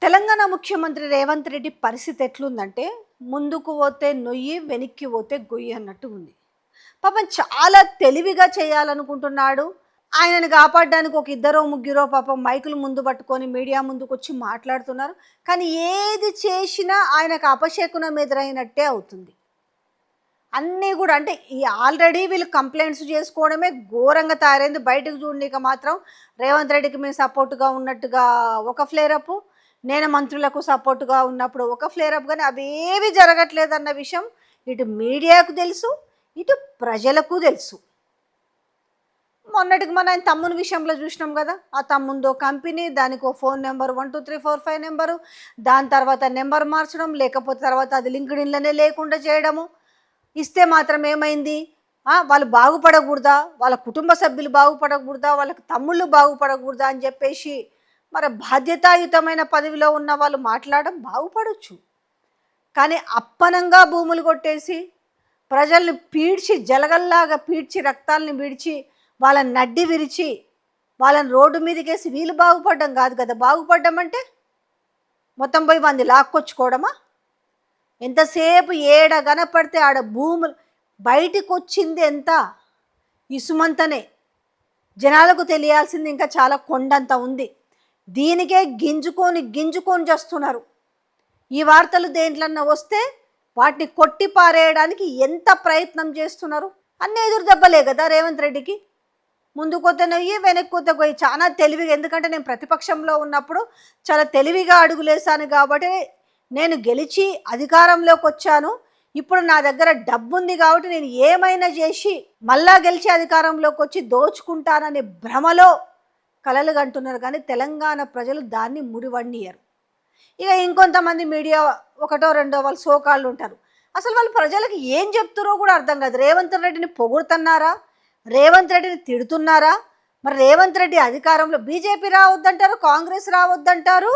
తెలంగాణ ముఖ్యమంత్రి రేవంత్ రెడ్డి పరిస్థితి ఎట్లుందంటే ముందుకు పోతే నొయ్యి వెనక్కి పోతే గొయ్యి అన్నట్టు ఉంది. పాపం చాలా తెలివిగా చేయాలనుకుంటున్నాడు. ఆయనను కాపాడడానికి ఒక ఇద్దరో ముగ్గురో పాపం మైకులు ముందు పట్టుకొని మీడియా ముందుకు వచ్చి మాట్లాడుతున్నారు. కానీ ఏది చేసినా ఆయనకు అపశకునం ఎదురైనట్టే అవుతుంది. అన్నీ కూడా అంటే ఈ ఆల్రెడీ వీళ్ళు కంప్లైంట్స్ చేసుకోవడమే ఘోరంగా తయారైంది. బయటకు చూడనీక మాత్రం రేవంత్ రెడ్డికి మేము సపోర్టుగా ఉన్నట్టుగా ఒక ఫ్లేరప్, నేను మంత్రులకు సపోర్టుగా ఉన్నప్పుడు ఒక ఫ్లేరప్, కానీ అవేవి జరగట్లేదన్న విషయం ఇటు మీడియాకు తెలుసు, ఇటు ప్రజలకు తెలుసు. మొన్నటికి మన ఆయన తమ్ముని విషయంలో చూసినాం కదా. ఆ తమ్ముందో కంపెనీ, దానికి ఓ ఫోన్ నెంబర్ 1234 నెంబరు, దాని తర్వాత నెంబర్ మార్చడం, లేకపోతే తర్వాత అది లింక్డ్ఇన్లోనే లేకుండా చేయడము. ఇస్తే మాత్రం ఏమైంది, వాళ్ళు బాగుపడకూడదా, వాళ్ళ కుటుంబ సభ్యులు బాగుపడకూడదా, వాళ్ళకి తమ్ముళ్ళు బాగుపడకూడదా అని చెప్పేసి మరి బాధ్యతాయుతమైన పదవిలో ఉన్న వాళ్ళు మాట్లాడడం బాగుపడవచ్చు. కానీ అప్పనంగా భూములు కొట్టేసి ప్రజల్ని పీడ్చి జలగల్లాగా పీడ్చి రక్తాలని విడిచి వాళ్ళని నడ్డి విరిచి వాళ్ళని రోడ్డు మీదకేసి వీళ్ళు బాగుపడడం కాదు కదా. బాగుపడ్డం అంటే మొత్తం పోయి మంది లాక్కొచ్చుకోవడమా? ఎంతసేపు ఏడ కనపడితే ఆడ భూములు బయటికి వచ్చింది ఎంత ఇసుమంతనే, జనాలకు తెలియాల్సింది ఇంకా చాలా కొండంత ఉంది. దీనికే గింజుకొని చేస్తున్నారు. ఈ వార్తలు దేంట్లన్నా వస్తే వాటిని కొట్టి పారేయడానికి ఎంత ప్రయత్నం చేస్తున్నారు. అన్నీ ఎదురు దెబ్బలే కదా రేవంత్ రెడ్డికి. ముందు కొత్త నొయ్యి వెనక్కి కొత్త గొయ్యి. చాలా తెలివిగా, ఎందుకంటే నేను ప్రతిపక్షంలో ఉన్నప్పుడు చాలా తెలివిగా అడుగులేశాను కాబట్టి నేను గెలిచి అధికారంలోకి వచ్చాను. ఇప్పుడు నా దగ్గర డబ్బు ఉంది కాబట్టి నేను ఏమైనా చేసి మళ్ళా గెలిచి అధికారంలోకి వచ్చి దోచుకుంటాననే భ్రమలో కలలు కంటున్నారు. కానీ తెలంగాణ ప్రజలు దాన్ని ముడివడియరు. ఇక ఇంకొంతమంది మీడియా ఒకటో రెండో వాళ్ళు సోకాళ్ళు ఉంటారు. అసలు వాళ్ళు ప్రజలకు ఏం చెప్తారో కూడా అర్థం కాదు. రేవంత్ రెడ్డిని పొగుడుతున్నారా, రేవంత్ రెడ్డిని తిడుతున్నారా? మరి రేవంత్ రెడ్డి అధికారంలో బీజేపీ రావద్దంటారు, కాంగ్రెస్ రావద్దంటారు,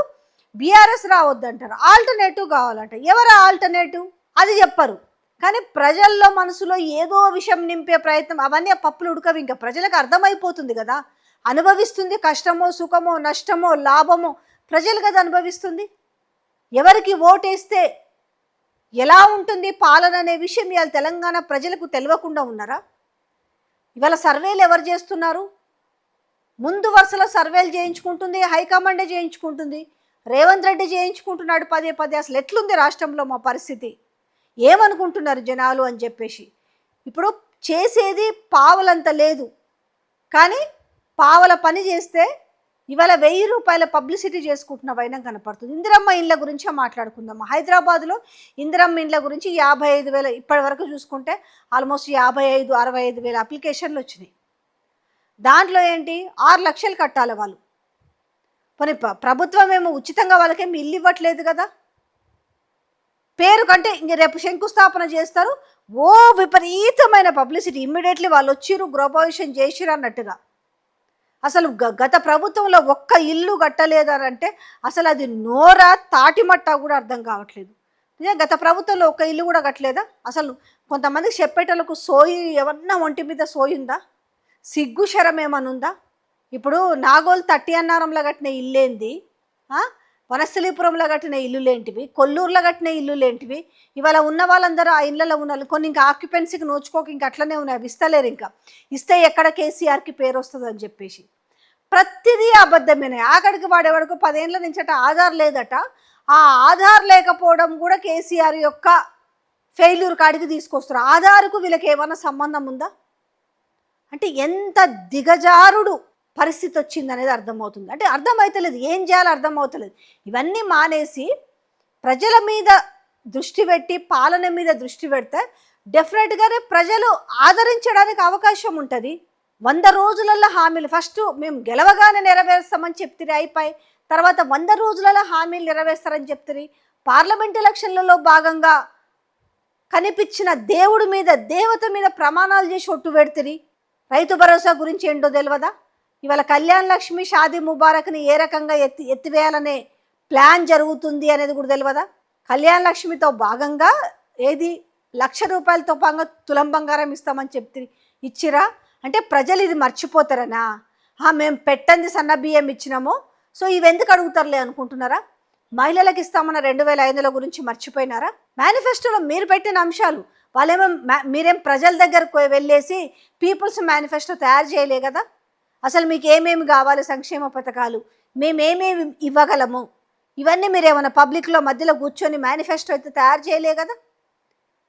బీఆర్ఎస్ రావద్దంటారు, ఆల్టర్నేటివ్ కావాలంట. ఎవరు ఆల్టర్నేటివ్ అది చెప్పరు. కానీ ప్రజల్లో మనసులో ఏదో విషయం నింపే ప్రయత్నం, అవన్నీ పప్పులు ఉడకవి. ఇంకా ప్రజలకు అర్థమైపోతుంది కదా, అనుభవిస్తుంది కష్టమో సుఖమో నష్టమో లాభమో ప్రజలు కదా అనుభవిస్తుంది. ఎవరికి ఓటేస్తే ఎలా ఉంటుంది పాలన అనే విషయం ఇవాళ తెలంగాణ ప్రజలకు తెలియకుండా ఉన్నారా? ఇవాళ సర్వేలు ఎవరు చేస్తున్నారు? ముందు వరుసలో సర్వేలు చేయించుకుంటుంది హైకమాండే చేయించుకుంటుంది. రేవంత్ రెడ్డి చేయించుకుంటున్నాడు పదే పదే. అసలు ఎట్లుంది రాష్ట్రంలో మా పరిస్థితి, ఏమనుకుంటున్నారు జనాలు అని చెప్పేసి. ఇప్పుడు చేసేది పావలంత లేదు, కానీ పావల పని చేస్తే ఇవాళ 1000 రూపాయల పబ్లిసిటీ చేసుకుంటున్న వైనం కనపడుతుంది. ఇందిరమ్మ ఇండ్ల గురించి మాట్లాడుకుందాం. హైదరాబాద్లో ఇందిరమ్మ ఇండ్ల గురించి 55,000 ఇప్పటి వరకు చూసుకుంటే ఆల్మోస్ట్ 65-65,000 అప్లికేషన్లు వచ్చినాయి. దాంట్లో ఏంటి 6 లక్షలు కట్టాలి వాళ్ళు. పోనీ ప్రభుత్వం ఏమో ఉచితంగా వాళ్ళకేమి ఇల్లు ఇవ్వట్లేదు కదా. పేరు కంటే ఇంక రేపు శంకుస్థాపన చేస్తారు, ఓ విపరీతమైన పబ్లిసిటీ, ఇమ్మీడియట్లీ వాళ్ళు వచ్చిర్రు గృహప్రవేశం చేసిరు అన్నట్టుగా. అసలు గత ప్రభుత్వంలో ఒక్క ఇల్లు కట్టలేదనంటే అసలు అది నోరా తాటిమట్టా కూడా అర్థం కావట్లేదు. గత ప్రభుత్వంలో ఒక్క ఇల్లు కూడా కట్టలేదా? అసలు కొంతమందికి చెప్పేటలకు సోయి, ఎవరన్నా ఒంటి మీద సోయిందా, సిగ్గు శరం ఏమనుందా? ఇప్పుడు నాగోల్ 30 అన్నారంలో కట్టిన ఇల్లేంది, వనస్థలీపురంలో కట్టిన ఇల్లులేంటివి, కొల్లూరులో కట్టిన ఇల్లులేంటివి? ఇవాళ ఉన్న వాళ్ళందరూ ఆ ఇళ్ళలో ఉన్నారు. కొన్ని ఇంకా ఆక్యుపెన్సీకి నోచుకోక ఇంక అట్లనే ఉన్నాయి, అవి ఇస్తలేరు. ఇంకా ఇస్తే ఎక్కడ కేసీఆర్కి పేరు వస్తుంది అని చెప్పేసి ప్రతిదీ అబద్ధమేనే. ఆఖడికి వాడేవాడికి 10 ఏళ్ళ నుంచి ఆధార్ లేదట. ఆ ఆధార్ లేకపోవడం కూడా కేసీఆర్ యొక్క ఫెయిల్యూర్ కాడికి తీసుకొస్తారు. ఆధార్కు వీళ్ళకి ఏమైనా సంబంధం ఉందా? అంటే ఎంత దిగజారుడు పరిస్థితి వచ్చింది అనేది అర్థమవుతుంది. అంటే అర్థమవుతలేదు, ఏం చేయాలో అర్థమవుతలేదు. ఇవన్నీ మానేసి ప్రజల మీద దృష్టి పెట్టి పాలన మీద దృష్టి పెడితే డెఫినెట్గానే ప్రజలు ఆదరించడానికి అవకాశం ఉంటుంది. 100 రోజులలో హామీలు ఫస్ట్ మేము గెలవగానే నెరవేరుస్తామని చెప్తిరి, అయిపోయి తర్వాత 100 రోజులలో హామీలు నెరవేరుస్తారని చెప్తిరి. పార్లమెంట్ ఎలక్షన్లలో భాగంగా కనిపించిన దేవుడి మీద దేవత మీద ప్రమాణాలు చేసి ఒట్టు పెడితిరి. రైతు భరోసా గురించి ఏంటో తెలియదా? ఇవాళ కళ్యాణ్ లక్ష్మి షాదీ ముబారక్ని ఏ రకంగా ఎత్తివేయాలనే ప్లాన్ జరుగుతుంది అనేది కూడా తెలియదా? కళ్యాణ్ లక్ష్మితో భాగంగా ఏది 1,00,000 రూపాయలతో భాగంగా తులం బంగారం ఇస్తామని చెప్తిరి, ఇచ్చిరా? అంటే ప్రజలు ఇది మర్చిపోతారనా? మేము పెట్టంది సన్న బియ్యం ఇచ్చినాము, సో ఇవి ఎందుకు అడుగుతారులే అనుకుంటున్నారా? మహిళలకు ఇస్తామన్న 2,500 గురించి మర్చిపోయినారా? మేనిఫెస్టోలో మీరు పెట్టిన అంశాలు వాళ్ళేమో మీరేం ప్రజల దగ్గరకు వెళ్ళేసి పీపుల్స్ మేనిఫెస్టో తయారు చేయలే కదా. అసలు మీకు ఏమేమి కావాలి, సంక్షేమ పథకాలు మేమేమేమి ఇవ్వగలము, ఇవన్నీ మీరు ఏమైనా పబ్లిక్లో మధ్యలో కూర్చొని మేనిఫెస్టో అయితే తయారు చేయలే కదా.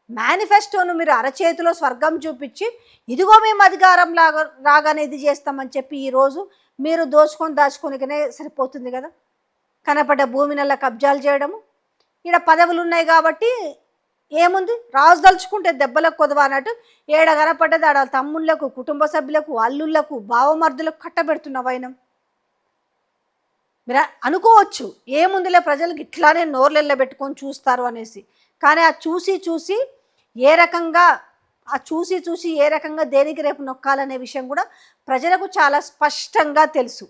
మేనిఫెస్టోను మీరు అరచేతిలో స్వర్గం చూపించి ఇదిగో మేము అధికారం రాగానే ఇది చేస్తామని చెప్పి ఈరోజు మీరు దాచుకొనికనే సరిపోతుంది కదా. కనపడ్డ భూమినల్లా కబ్జాలు చేయడము, ఇక్కడ పదవులు ఉన్నాయి కాబట్టి ఏముంది, రాజు దలుచుకుంటే దెబ్బలకు కొదవ అన్నట్టు ఏడ కనపడ్డది ఆడ తమ్ముళ్లకు, కుటుంబ సభ్యులకు, అల్లుళ్లకు, బావమర్దులకు కట్టబెడుతున్న వైనం. మీరు అనుకోవచ్చు ఏముందిలే ప్రజలకు ఇట్లానే నోర్లెళ్ళబెట్టుకొని చూస్తారు అనేసి, కానీ ఆ చూసి ఏ రకంగా దేనికి రేపు నొక్కాలనే విషయం కూడా ప్రజలకు చాలా స్పష్టంగా తెలుసు.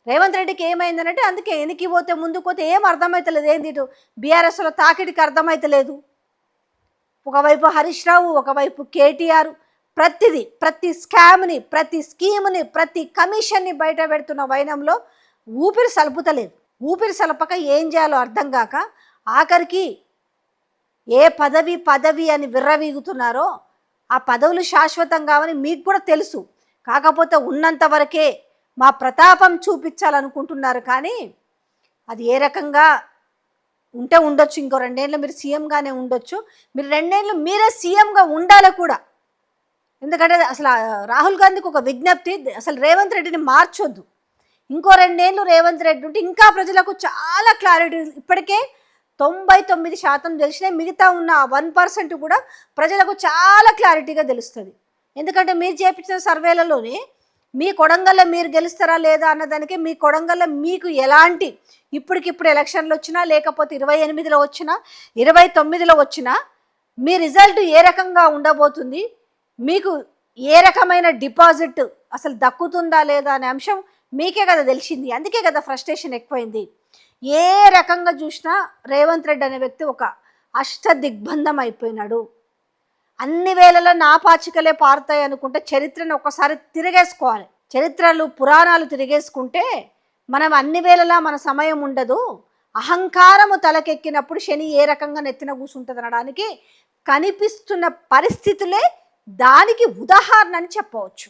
రేవంత్ రెడ్డికి ఏమైందనంటే అందుకే ఎనికి పోతే ముందుకు పోతే ఏం అర్థమవుతలేదు. ఏంది బీఆర్ఎస్లో తాకిడికి అర్థమవుతలేదు. ఒకవైపు హరీష్ రావు, ఒకవైపు కేటీఆర్ ప్రతి స్కామ్ని, ప్రతి స్కీమ్ని, ప్రతి కమిషన్ని బయట పెడుతున్న వైనంలో ఊపిరి సలుపుతలేదు. ఊపిరి సలపక ఏం చేయాలో అర్థం కాక ఆఖరికి ఏ పదవి అని విర్రవీగుతున్నారో ఆ పదవులు శాశ్వతం కావని మీకు కూడా తెలుసు. కాకపోతే ఉన్నంత వరకే మా ప్రతాపం చూపించాలనుకుంటున్నారు. కానీ అది ఏ రకంగా ఉంటే ఉండొచ్చు, ఇంకో 2 ఏళ్ళు మీరు సీఎంగానే ఉండొచ్చు. మీరు 2 ఏళ్ళు మీరే సీఎంగా ఉండాలి కూడా. ఎందుకంటే అసలు రాహుల్ గాంధీకి ఒక విజ్ఞప్తి, అసలు రేవంత్ రెడ్డిని మార్చొద్దు. ఇంకో 2 ఏళ్ళు రేవంత్ రెడ్డి ఉంటే ఇంకా ప్రజలకు చాలా క్లారిటీ, ఇప్పటికే 99% తెలిసినాయి, మిగతా ఉన్న 1% కూడా ప్రజలకు చాలా క్లారిటీగా తెలుస్తుంది. ఎందుకంటే మీరు చేపించిన సర్వేలలోనే మీ కొడంగల్లో మీరు గెలుస్తారా లేదా అన్నదానికి, మీ కొడంగల్లో మీకు ఎలాంటి ఇప్పటికిప్పుడు ఎలక్షన్లు వచ్చినా, లేకపోతే 28లో వచ్చినా, 29లో వచ్చినా మీ రిజల్ట్ ఏ రకంగా ఉండబోతుంది, మీకు ఏ రకమైన డిపాజిట్ అసలు దక్కుతుందా లేదా అనే అంశం మీకే కదా తెలిసింది. అందుకే కదా ఫ్రస్ట్రేషన్ ఎక్కువైంది. ఏ రకంగా చూసినా రేవంత్ రెడ్డి అనే వ్యక్తి ఒక అష్టదిగ్బంధం అయిపోయినాడు. అన్ని వేళలో నా పాచికలే పారుతాయి అనుకుంటే చరిత్రను ఒకసారి తిరిగేసుకోవాలి. చరిత్రలు, పురాణాలు తిరిగేసుకుంటే మనం అన్ని వేళలా మన సమయం ఉండదు. అహంకారము తలకెక్కినప్పుడు శని ఏ రకంగా నెత్తిన కూర్చుంటుంది అనడానికి కనిపిస్తున్న పరిస్థితులే దానికి ఉదాహరణ అని చెప్పవచ్చు.